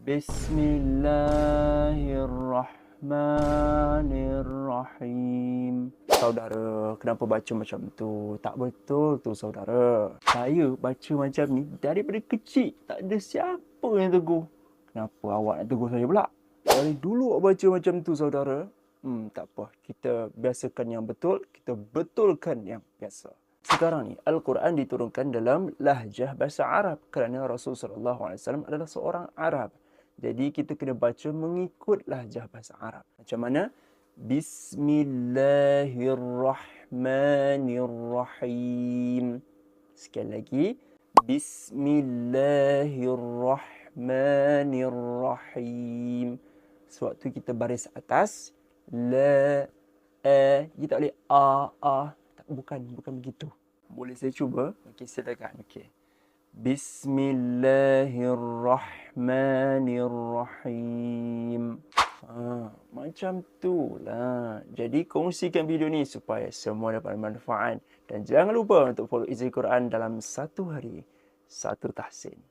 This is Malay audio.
Bismillahirrahmanirrahim. Saudara, kenapa baca macam tu? Tak betul tu saudara. Saya baca macam ni daripada kecil. Tak ada siapa yang tegur. Kenapa awak nak tegur saya pula? Dari dulu awak baca macam tu saudara. Tak apa. Kita biasakan yang betul. Kita betulkan yang biasa. Sekarang ni, Al-Quran diturunkan dalam lahjah bahasa Arab. Kerana Rasulullah SAW adalah seorang Arab. Jadi kita kena baca mengikut lahjah bahasa Arab. Macam mana? Bismillahirrahmanirrahim. Sekali lagi. Bismillahirrahmanirrahim. Sewaktu kita baris atas, la, a, kita tak boleh a. Bukan begitu. Boleh saya cuba? Okey, silakan. Okey. Bismillahirrahmanirrahim. Macam tu lah. Jadi kongsikan video ni supaya semua dapat manfaat. Dan jangan lupa untuk follow Easy Quran dalam satu hari, satu tahsin.